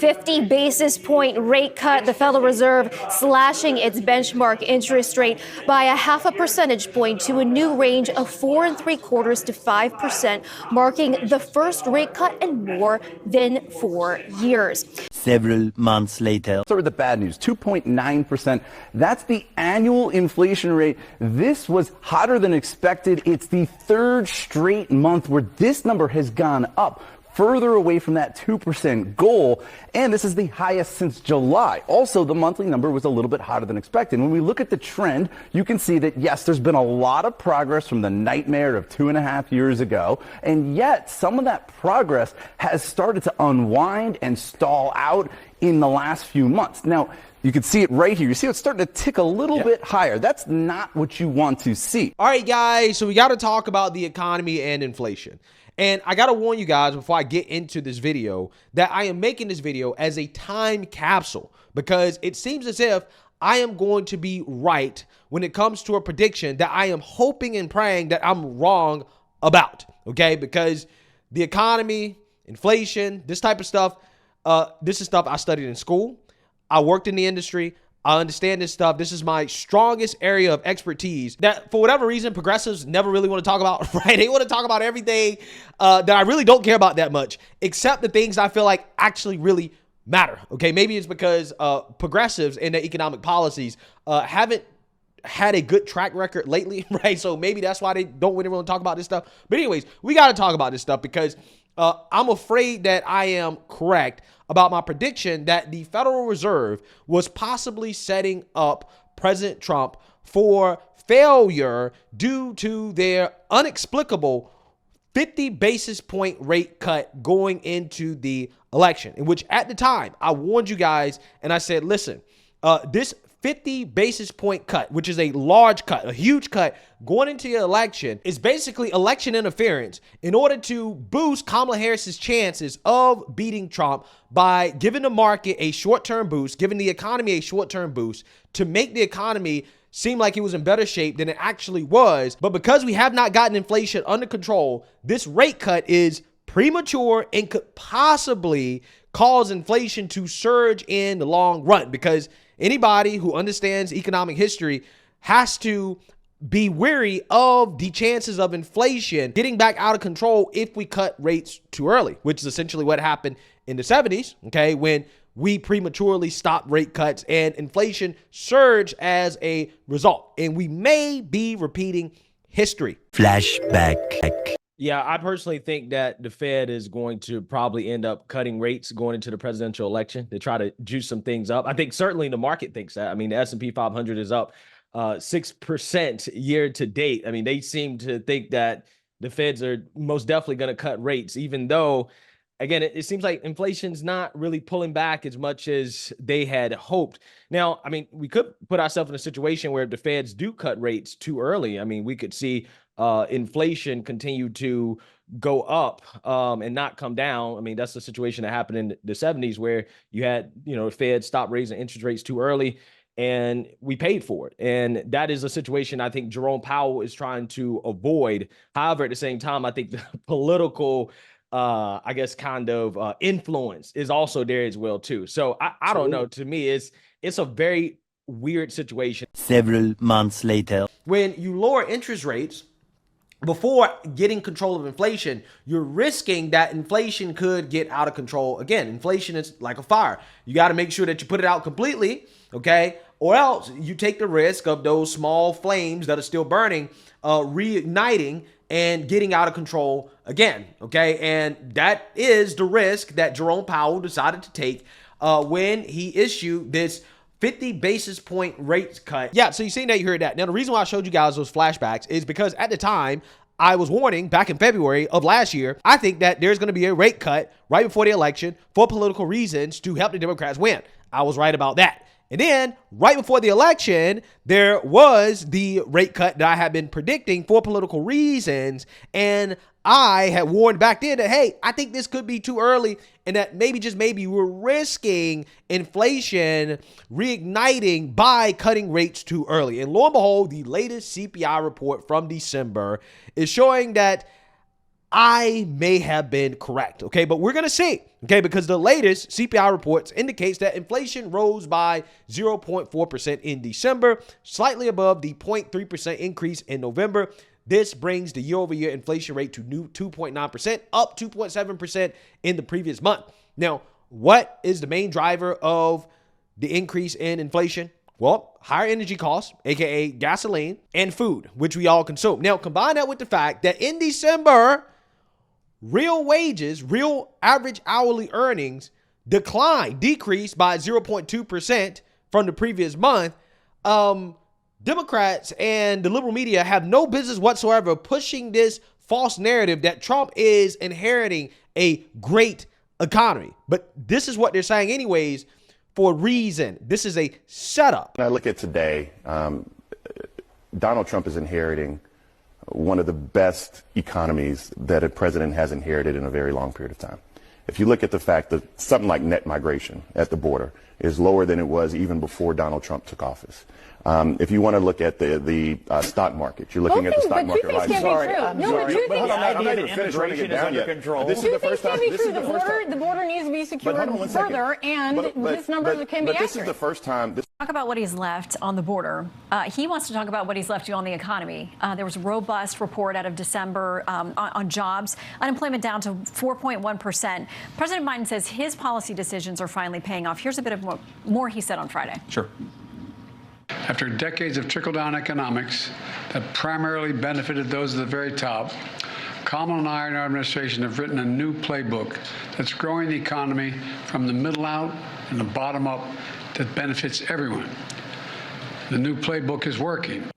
50 basis point rate cut. The Federal Reserve slashing its benchmark interest rate by a half a percentage point to a new range of 4.75% to 5%, marking the first rate cut in more than 4 years. Several months later. Start with the bad news, 2.9%. That's the annual inflation rate. This was hotter than expected. It's the third straight month where this number has gone up, further away from that 2% goal, and this is the highest since July. Also, the monthly number was a little bit hotter than expected. When we look at the trend, you can see that, yes, there's been a lot of progress from the nightmare of 2.5 years ago, and yet some of that progress has started to unwind and stall out in the last few months. Now, you can see it right here. You see it's starting to tick a little bit higher. That's not what you want to see. All right, guys, so we got to talk about the economy and inflation. And I got to warn you guys before I get into this video that I am making this video as a time capsule because it seems as if I am going to be right when it comes to a prediction that I am hoping and praying that I'm wrong about, okay? Because the economy, inflation, this type of stuff, this is stuff I studied in school. I worked in the industry. I understand this stuff. This is my strongest area of expertise that for whatever reason, progressives never really want to talk about, right? They want to talk about everything that I really don't care about that much, except the things I feel like actually really matter. Okay. Maybe it's because progressives and their economic policies haven't had a good track record lately, right? So maybe that's why they don't really want to talk about this stuff. But anyways, we got to talk about this stuff because I'm afraid that I am correct about my prediction that the Federal Reserve was possibly setting up President Trump for failure due to their inexplicable 50 basis point rate cut going into the election, in which at the time I warned you guys and I said, listen, this 50 basis point cut, which is a large cut, a huge cut going into the election, is basically election interference in order to boost Kamala Harris's chances of beating Trump by giving the market a short-term boost, giving the economy a short-term boost to make the economy seem like it was in better shape than it actually was. But because we have not gotten inflation under control, this rate cut is premature and could possibly cause inflation to surge in the long run, because anybody who understands economic history has to be wary of the chances of inflation getting back out of control if we cut rates too early, which is essentially what happened in the 70s, okay, when we prematurely stopped rate cuts and inflation surged as a result. And we may be repeating history. Flashback. Yeah, I personally think that the Fed is going to probably end up cutting rates going into the presidential election to try to juice some things up. I think certainly the market thinks that. I mean, the S&P 500 is up 6% year to date. I mean, they seem to think that the Feds are most definitely going to cut rates, even though, again, it seems like inflation's not really pulling back as much as they had hoped. Now, I mean, we could put ourselves in a situation where if the Feds do cut rates too early, I mean, we could see inflation continue to go up and not come down. I mean, that's the situation that happened in the 70s where you had, the Fed stop raising interest rates too early and we paid for it. And that is a situation I think Jerome Powell is trying to avoid. However, at the same time, I think the political influence is also there as well too. So I don't know. To me, it's a very weird situation. Several months later. When you lower interest rates before getting control of inflation, you're risking that inflation could get out of control. Again, inflation is like a fire. You got to make sure that you put it out completely, okay? Or else you take the risk of those small flames that are still burning, reigniting and getting out of control again, okay? And that is the risk that Jerome Powell decided to take when he issued this 50 basis point rate cut. Yeah, so you seen that, you heard that. Now, the reason why I showed you guys those flashbacks is because at the time, I was warning back in February of last year, I think that there's going to be a rate cut right before the election for political reasons to help the Democrats win. I was right about that. And then right before the election, there was the rate cut that I had been predicting for political reasons. And I had warned back then that, hey, I think this could be too early and that maybe, just maybe, we're risking inflation reigniting by cutting rates too early. And lo and behold, the latest CPI report from December is showing that I may have been correct, okay? But we're going to see, okay? Because the latest CPI reports indicates that inflation rose by 0.4% in December, slightly above the 0.3% increase in November. This brings the year-over-year inflation rate to new 2.9%, up 2.7% in the previous month. Now, what is the main driver of the increase in inflation? Well, higher energy costs, aka gasoline, and food, which we all consume. Now, combine that with the fact that in December, real wages, real average hourly earnings decreased by 0.2% from the previous month. Democrats and the liberal media have no business whatsoever pushing this false narrative that Trump is inheriting a great economy. But this is what they're saying anyways for a reason. This is a setup. When I look at today, Donald Trump is inheriting one of the best economies that a president has inherited in a very long period of time. If you look at the fact that something like net migration at the border is lower than it was even before Donald Trump took office. If you want to look at the stock market, you're looking at the stock market right now. I'm not even finished running it down yet. This is the first time. The border needs to be secured further, and this number can be accurate. This is the first time. Talk about what he's left on the border. He wants to talk about what he's left to on the economy. There was a robust report out of December on jobs. Unemployment down to 4.1%. President Biden says his policy decisions are finally paying off. Here's a bit of more he said on Friday. Sure. After decades of trickle-down economics that primarily benefited those at the very top, Kamala and I in our administration have written a new playbook that's growing the economy from the middle out and the bottom up that benefits everyone. The new playbook is working.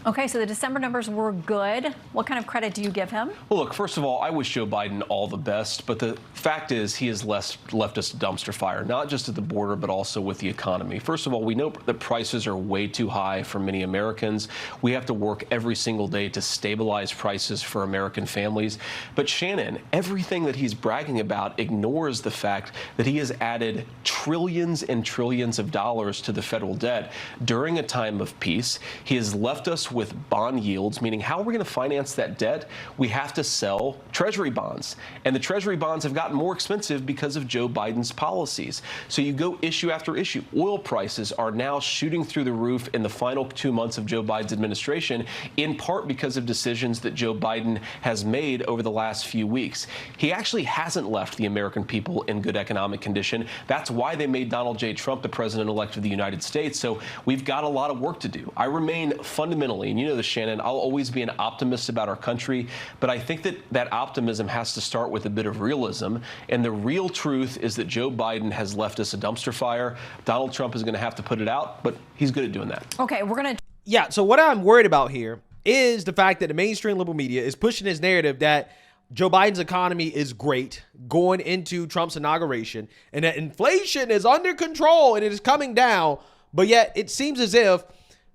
Okay, so the December numbers were good. What kind of credit do you give him? Well, look, first of all, I wish Joe Biden all the best, but the fact is he has left us a dumpster fire, not just at the border, but also with the economy. First of all, we know that prices are way too high for many Americans. We have to work every single day to stabilize prices for American families. But Shannon, everything that he's bragging about ignores the fact that he has added trillions and trillions of dollars to the federal debt during a time of peace. He has left us with bond yields, meaning how are we going to finance that debt? We have to sell Treasury bonds. And the Treasury bonds have gotten more expensive because of Joe Biden's policies. So you go issue after issue. Oil prices are now shooting through the roof in the final 2 months of Joe Biden's administration, in part because of decisions that Joe Biden has made over the last few weeks. He actually hasn't left the American people in good economic condition. That's why they made Donald J. Trump the president-elect of the United States. So we've got a lot of work to do. I remain fundamentally, and you know this, Shannon, I'll always be an optimist about our country, but I think that that optimism has to start with a bit of realism. And the real truth is that Joe Biden has left us a dumpster fire. Donald Trump is going to have to put it out, but he's good at doing that. Okay, we're going to... Yeah, so what I'm worried about here is the fact that the mainstream liberal media is pushing this narrative that Joe Biden's economy is great going into Trump's inauguration and that inflation is under control and it is coming down, but yet it seems as if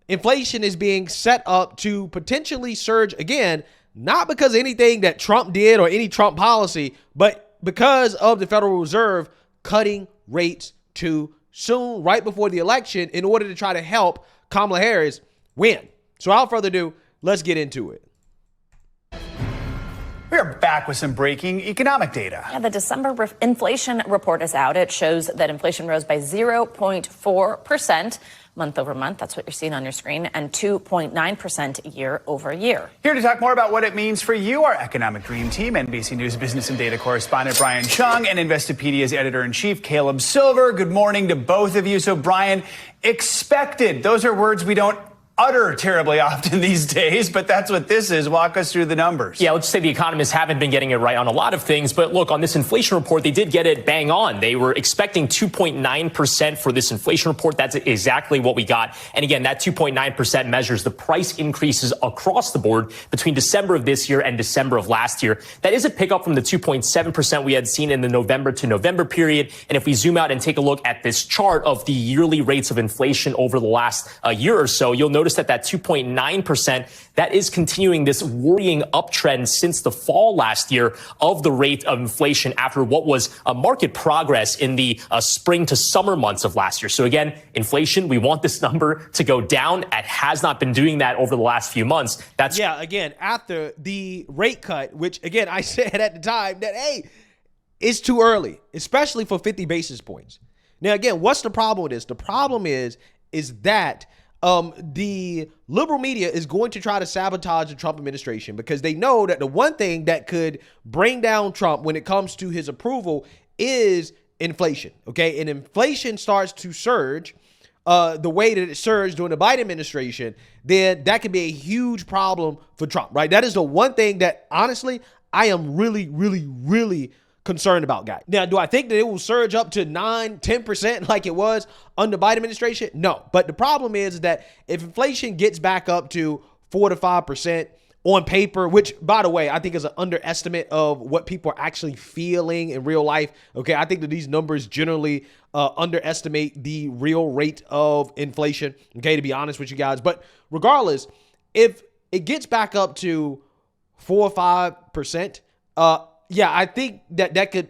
inflation is being set up to potentially surge again, not because of anything that Trump did or any Trump policy, but because of the Federal Reserve cutting rates too soon, right before the election, in order to try to help Kamala Harris win. So without further ado, let's get into it. We are back with some breaking economic data. Yeah, the December inflation report is out. It shows that inflation rose by 0.4% month over month. That's what you're seeing on your screen, and 2.9% year over year. Here to talk more about what it means for you, our economic dream team, NBC News business and data correspondent Brian Chung and Investopedia's editor-in-chief Caleb Silver. Good morning to both of you. So, Brian, expected. Those are words we don't utter terribly often these days, but that's what this is. Walk us through the numbers. Yeah, let's say the economists haven't been getting it right on a lot of things, but look, on this inflation report, they did get it bang on. They were expecting 2.9% for this inflation report. That's exactly what we got. And again, that 2.9% measures the price increases across the board between December of this year and December of last year. That is a pickup from the 2.7% we had seen in the November to November period. And if we zoom out and take a look at this chart of the yearly rates of inflation over the last year or so, you'll notice notice that 2.9%, that is continuing this worrying uptrend since the fall last year of the rate of inflation after what was a market progress in the spring to summer months of last year. So again, inflation, we want this number to go down. It has not been doing that over the last few months. Again, after the rate cut, which again, I said at the time that, hey, it's too early, especially for 50 basis points. Now, again, what's the problem with this? The problem is that the liberal media is going to try to sabotage the Trump administration because they know that the one thing that could bring down Trump when it comes to his approval is inflation. Okay. And inflation starts to surge the way that it surged during the Biden administration, then that could be a huge problem for Trump, right? That is the one thing that honestly, I am really, really, really concerned about, guys. Now, do I think that it will surge up to 9-10% like it was under Biden administration? No. But the problem is that if inflation gets back up to 4 to 5% on paper, which, by the way, I think is an underestimate of what people are actually feeling in real life. Okay, I think that these numbers generally underestimate the real rate of inflation, okay, to be honest with you guys. But regardless, if it gets back up to 4 or 5%, I think that could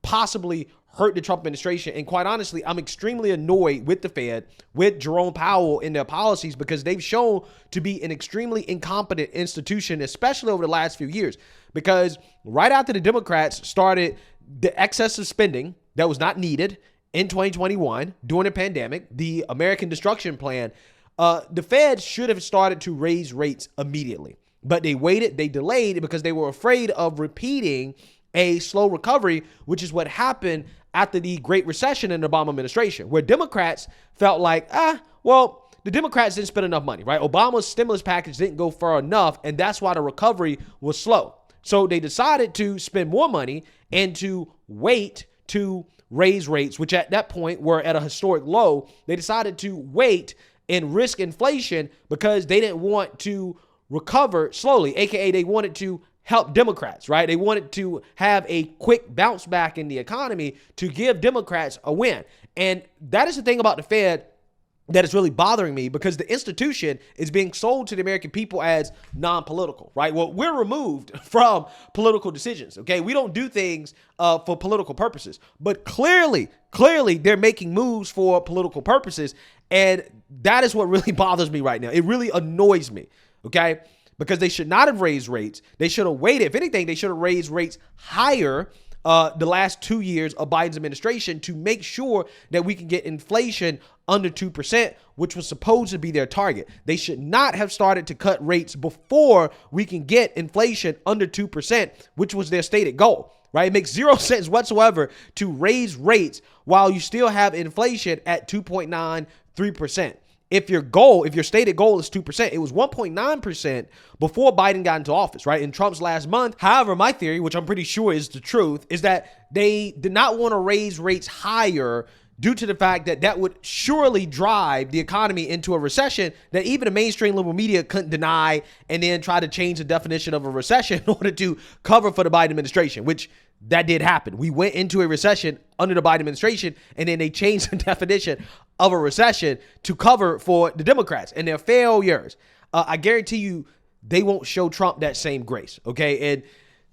possibly hurt the Trump administration. And quite honestly, I'm extremely annoyed with the Fed, with Jerome Powell in their policies, because they've shown to be an extremely incompetent institution, especially over the last few years. Because right after the Democrats started the excessive spending that was not needed in 2021 during the pandemic, the American Destruction Plan, the Fed should have started to raise rates immediately. But they waited, they delayed because they were afraid of repeating a slow recovery, which is what happened after the Great Recession in the Obama administration, where Democrats felt like, the Democrats didn't spend enough money, right? Obama's stimulus package didn't go far enough, and that's why the recovery was slow. So they decided to spend more money and to wait to raise rates, which at that point were at a historic low. They decided to wait and risk inflation because they didn't want to recover slowly, aka they wanted to help Democrats, right? They wanted to have a quick bounce back in the economy to give Democrats a win. And that is the thing about the Fed that is really bothering me, because the institution is being sold to the American people as non-political, right? Well, we're removed from political decisions, okay? We don't do things for political purposes, but clearly they're making moves for political purposes. And that is what really bothers me right now. It really annoys me. Okay, because they should not have raised rates. They should have waited. If anything, they should have raised rates higher the last 2 years of Biden's administration to make sure that we can get inflation under 2%, which was supposed to be their target. They should not have started to cut rates before we can get inflation under 2%, which was their stated goal, right? It makes zero sense whatsoever to raise rates while you still have inflation at 2.93%. If your stated goal is 2%, it was 1.9% before Biden got into office, right? In Trump's last month. However, my theory, which I'm pretty sure is the truth, is that they did not want to raise rates higher due to the fact that that would surely drive the economy into a recession that even the mainstream liberal media couldn't deny, and then try to change the definition of a recession in order to cover for the Biden administration, which that did happen. We went into a recession under the Biden administration, and then they changed the definition of a recession to cover for the Democrats and their failures. I guarantee you they won't show Trump that same grace, okay? And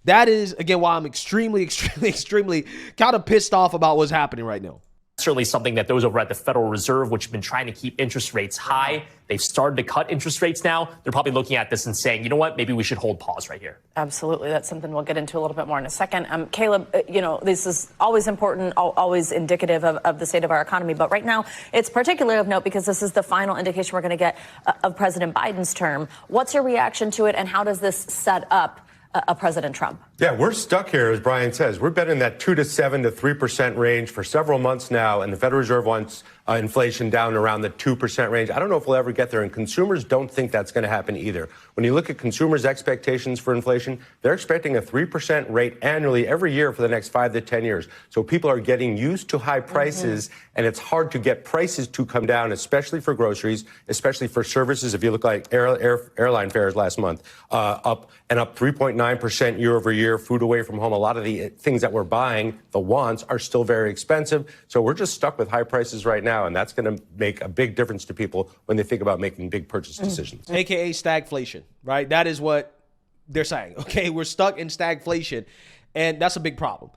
that is, again, why I'm extremely kind of pissed off about what's happening right now. Certainly something that those over at the Federal Reserve, which have been trying to keep interest rates high, they've started to cut interest rates now. They're probably looking at this and saying, you know what, maybe we should hold pause right here. Absolutely. That's something we'll get into a little bit more in a second. Caleb, this is always important, always indicative of the state of our economy. But right now, it's particularly of note because this is the final indication we're going to get of President Biden's term. What's your reaction to it, and how does this set up President Trump? Yeah, we're stuck here, as Brian says. We've been in that 2 to 7 to 3% range for several months now, and the Federal Reserve wants inflation down around the 2% range. I don't know if we'll ever get there, and consumers don't think that's going to happen either. When you look at consumers' expectations for inflation, they're expecting a 3% rate annually every year for the next 5 to 10 years. So people are getting used to high prices, and it's hard to get prices to come down, especially for groceries, especially for services. If you look like airline fares last month, up 3.9% year over year. Food away from home, a lot of the things that we're buying, the wants, are still very expensive. So we're just stuck with high prices right now. now, and that's going to make a big difference to people when they think about making big purchase decisions. AKA stagflation, right? That is what they're saying. Okay, we're stuck in stagflation, and that's a big problem.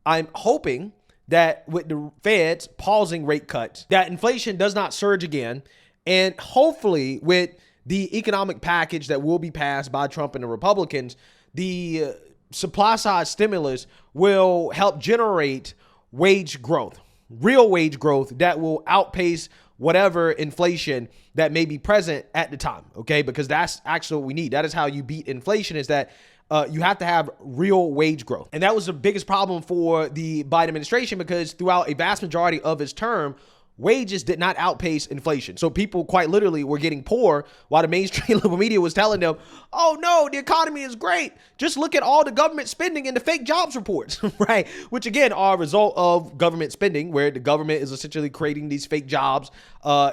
I'm hoping that with the Feds pausing rate cuts, that inflation does not surge again. And hopefully with the economic package that will be passed by Trump and the Republicans, the supply side stimulus will help generate wage growth, real wage growth that will outpace whatever inflation that may be present at the time. Okay, because that's actually what we need. That is how you beat inflation, is that you have to have real wage growth. And that was the biggest problem for the Biden administration, because throughout a vast majority of his term, wages did not outpace inflation. So people quite literally were getting poor while the mainstream liberal media was telling them, oh no, the economy is great. Just look at all the government spending and the fake jobs reports, right? Which again are a result of government spending, where the government is essentially creating these fake jobs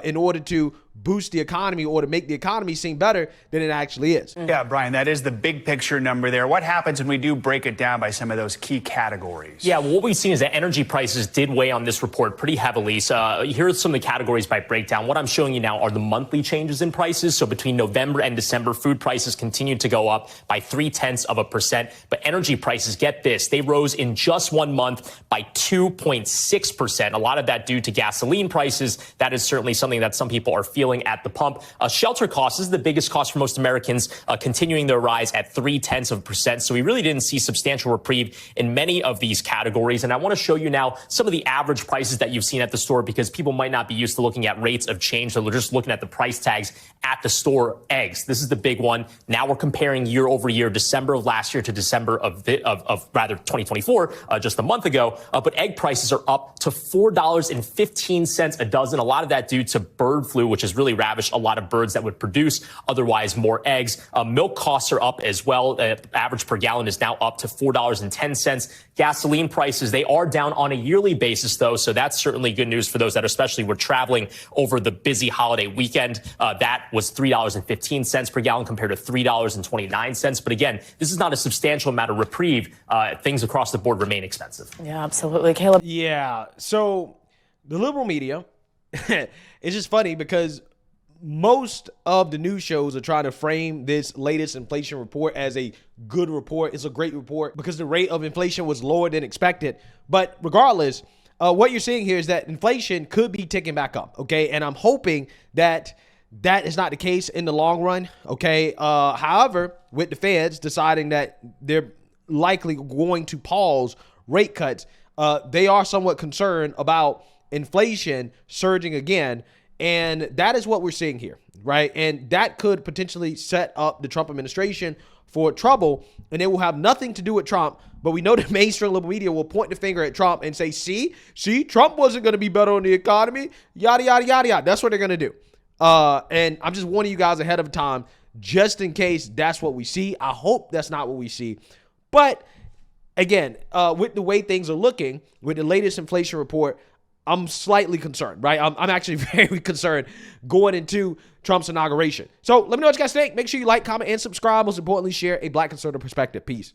in order to boost the economy or to make the economy seem better than it actually is. Yeah, Brian, that is the big picture number there. What happens when we do break it down by some of those key categories? Yeah, well, what we've seen is that energy prices did weigh on this report pretty heavily. So here are some of the categories by breakdown. What I'm showing you now are the monthly changes in prices. So between November and December, food prices continued to go up by 0.3%. But energy prices, get this, they rose in just 1 month by 2.6%. A lot of that due to gasoline prices. That is certainly something that some people are feeling at the pump. Shelter costs, this is the biggest cost for most Americans, continuing their rise at 0.3%. So we really didn't see substantial reprieve in many of these categories. And I want to show you now some of the average prices that you've seen at the store, because people might not be used to looking at rates of change. So they're just looking at the price tags at the store. Eggs, this is the big one. Now we're comparing year over year, December of last year to December of 2024, just a month ago. But egg prices are up to $4.15 a dozen. A lot of that due to bird flu, which has really ravished a lot of birds that would produce otherwise more eggs. Milk costs are up as well. Average per gallon is now up to $4.10. Gasoline prices, they are down on a yearly basis, though. So that's certainly good news for those that especially were traveling over the busy holiday weekend. That was $3.15 per gallon compared to $3.29. But again, this is not a substantial amount of reprieve. Things across the board remain expensive. Yeah, absolutely. Caleb. Yeah. So the liberal media, it's just funny because most of the news shows are trying to frame this latest inflation report as a good report. It's a great report because the rate of inflation was lower than expected. But regardless, what you're seeing here is that inflation could be ticking back up. Okay. And I'm hoping that that is not the case in the long run. Okay. However, with the Feds deciding that they're likely going to pause rate cuts, they are somewhat concerned about inflation surging again. And that is what we're seeing here, right? And that could potentially set up the Trump administration for trouble, and it will have nothing to do with Trump. But we know the mainstream liberal media will point the finger at Trump and say, see, Trump wasn't going to be better on the economy, yada, yada, yada, yada. That's what they're going to do. And I'm just warning you guys ahead of time, just in case that's what we see. I hope that's not what we see. But again, with the way things are looking, with the latest inflation report, I'm slightly concerned, right? I'm actually very concerned going into Trump's inauguration. So let me know what you guys think. Make sure you like, comment, and subscribe. Most importantly, share a Black conservative perspective. Peace.